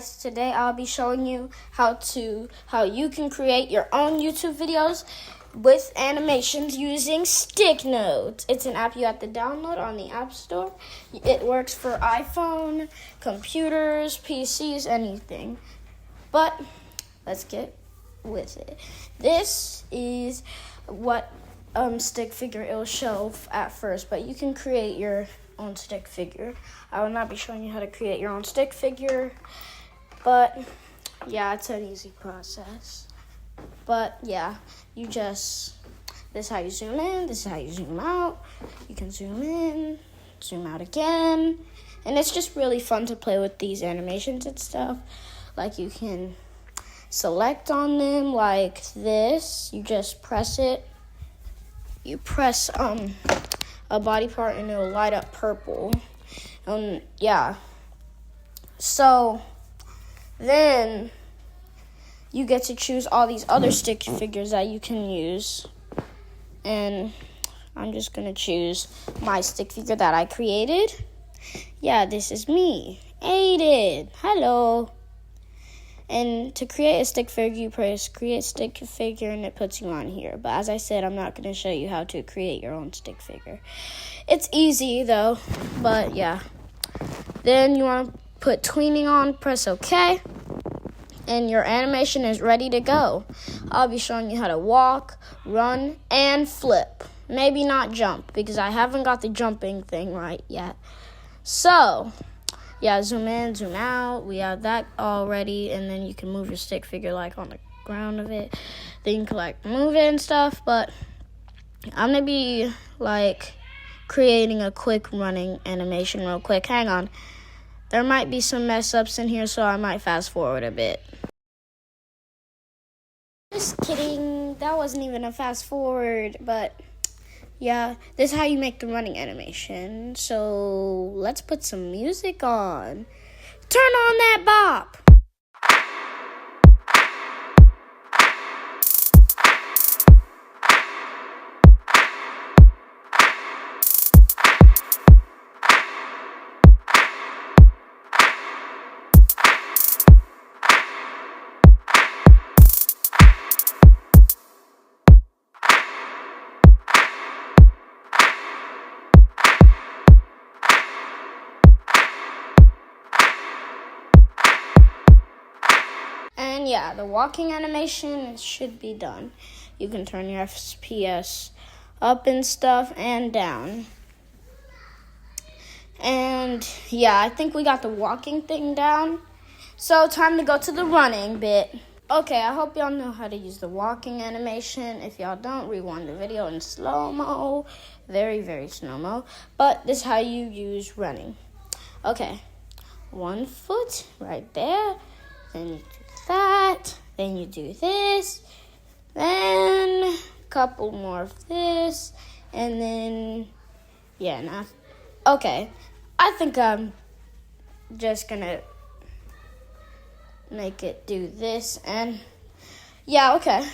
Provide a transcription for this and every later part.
guys, today I'll be showing you how you can create your own YouTube videos with animations using sticknodes. It's an app you have to download on the App Store. It works for iPhone, computers, PCs, anything. But let's get with it. This is what stick figure it'll show at first, but you can create your own stick figure. I will not be showing you how to create your own stick figure, but yeah, it's an easy process. But yeah, this is how you zoom in, this is how you zoom out. You can zoom in, zoom out again, and it's just really fun to play with these animations and stuff. Like, you can select on them like this. You just press it. You press a body part and it'll light up purple. Yeah. So then you get to choose all these other stick figures that you can use. And I'm just going to choose my stick figure that I created. Yeah, this is me, Aiden. Hello. And to create a stick figure, you press create stick figure and it puts you on here. But as I said, I'm not going to show you how to create your own stick figure. It's easy though, but yeah. Then you want to put tweening on, press OK. And your animation is ready to go. I'll be showing you how to walk, run, and flip. Maybe not jump, because I haven't got the jumping thing right yet. So yeah, zoom in, zoom out. We have that already, and then you can move your stick figure like on the ground of it. Then you can like move it and stuff, but I'm gonna be like creating a quick running animation real quick. Hang on. There might be some mess ups in here, so I might fast forward a bit. Just kidding. That wasn't even a fast forward, but yeah, this is how you make the running animation. So let's put some music on. Turn on that bop. And yeah, the walking animation should be done. You can turn your FPS up and stuff and down. And yeah, I think we got the walking thing down. So time to go to the running bit. Okay, I hope y'all know how to use the walking animation. If y'all don't, rewind the video in slow-mo. Very, very slow-mo. But this is how you use running. Okay, 1 foot right there. Then you do that, then you do this, then a couple more of this, and then, yeah, now, okay, I think I'm just gonna make it do this, and, yeah, okay,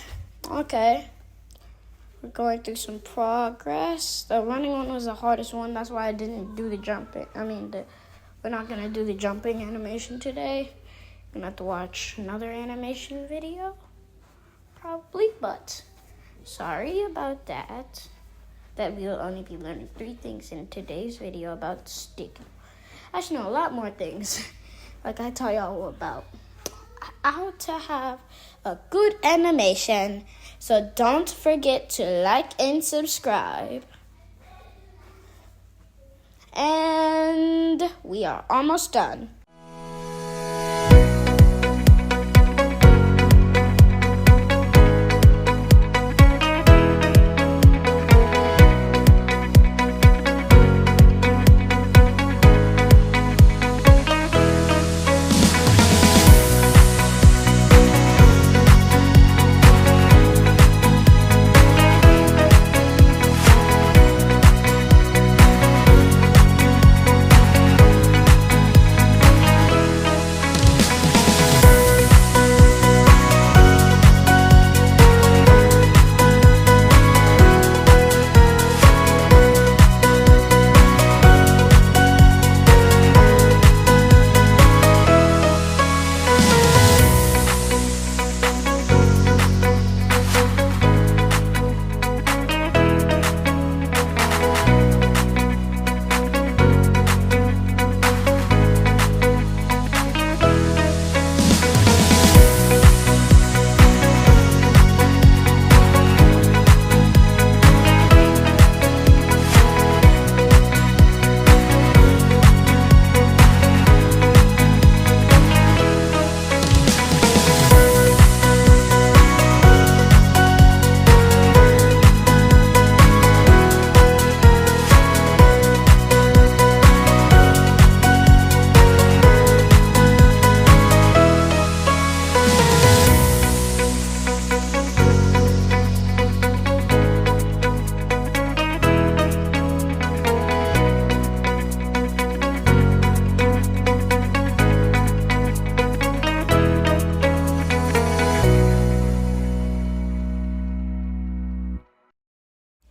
we're going through some progress. The running one was the hardest one, that's why I didn't do the jumping, we're not gonna do the jumping animation today. I'm gonna have to watch another animation video, probably, but sorry about that. That we'll only be learning 3 things in today's video about stick. Actually, no, a lot more things. Like I taught y'all about how to have a good animation. So don't forget to like and subscribe. And we are almost done.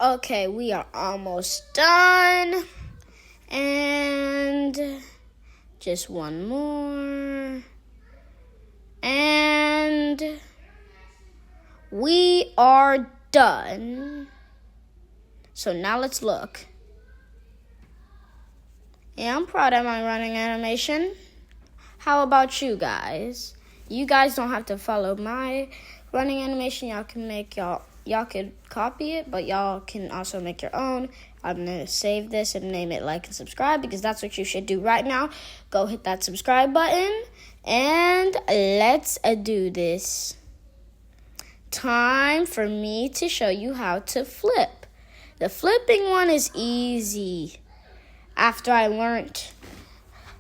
Okay, we are almost done. And just one more. And we are done. So now let's look. Yeah, I'm proud of my running animation. How about you guys? You guys don't have to follow my running animation. Y'all can make y'all could copy it, but y'all can also make your own. I'm gonna save this and name it like and subscribe, because that's what you should do right now. Go hit that subscribe button and let's do this. Time for me to show you how to flip. The flipping one is easy. After I learned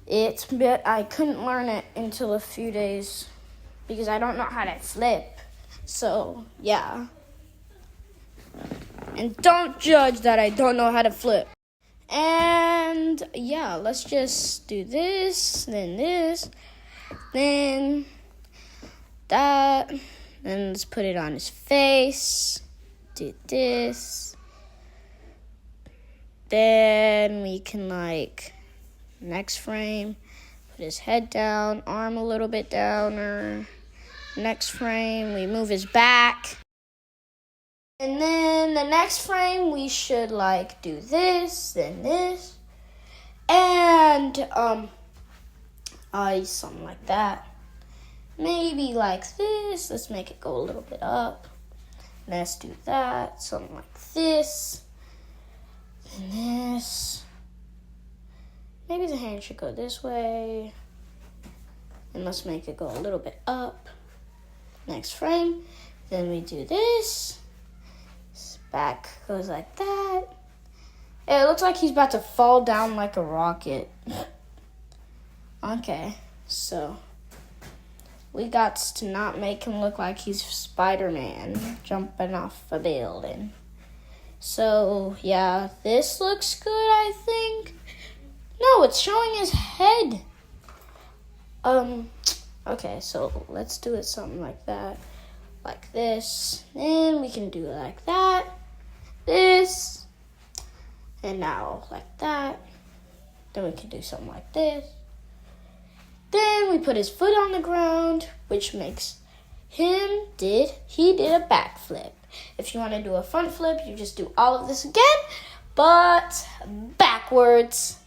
it, but I couldn't learn it until a few days because I don't know how to flip. So, yeah. And don't judge that I don't know how to flip. And, yeah, let's just do this, then that. Then let's put it on his face. Do this. Then we can, next frame, put his head down, arm a little bit down, or next frame, we move his back. And then the next frame, we should, do this, then this, and, something like that. Maybe like this. Let's make it go a little bit up. Let's do that, something like this. And this. Maybe the hand should go this way. And let's make it go a little bit up. Next frame. Then we do this. His back goes like that. It looks like he's about to fall down like a rocket. Okay, so we got to not make him look like he's Spider-Man jumping off a building. So, yeah, this looks good, I think. No, it's showing his head. Okay, so let's do it something like that. Like this. Then we can do it like that. This. And now like that. Then we can do something like this. Then we put his foot on the ground, which makes he did a backflip. If you want to do a front flip, you just do all of this again, but backwards.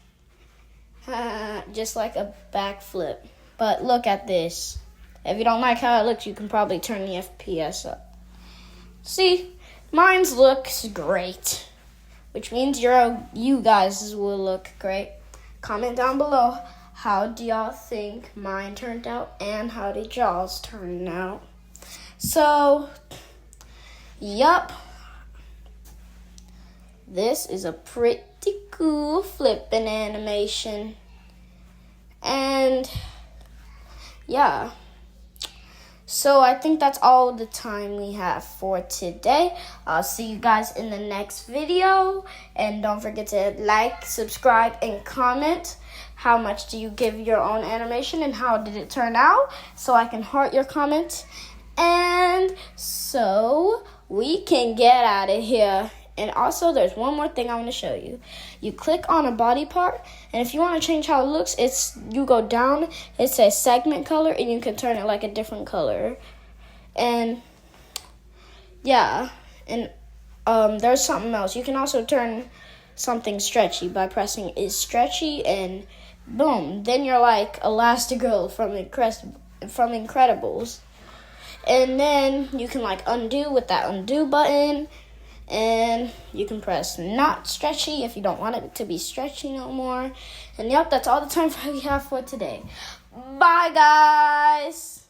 Just like a backflip. But look at this. If you don't like how it looks, you can probably turn the FPS up. See, mine's looks great, which means you guys will look great. Comment down below, how do y'all think mine turned out and how did y'all's turn out? So, yup. This is a pretty cool flipping animation. And, yeah. So, I think that's all the time we have for today. I'll see you guys in the next video. And don't forget to like, subscribe, and comment. How much do you give your own animation and how did it turn out? So I can heart your comment. And so we can get out of here. And also, there's one more thing I want to show you. You click on a body part, and if you want to change how it looks, you go down, it says segment color, and you can turn it like a different color. And, yeah. And there's something else. You can also turn something stretchy by pressing is stretchy, and boom. Then you're like Elastigirl from Incredibles. And then you can undo with that undo button. And you can press not stretchy if you don't want it to be stretchy no more. And yep, that's all the time we have for today. Bye, guys.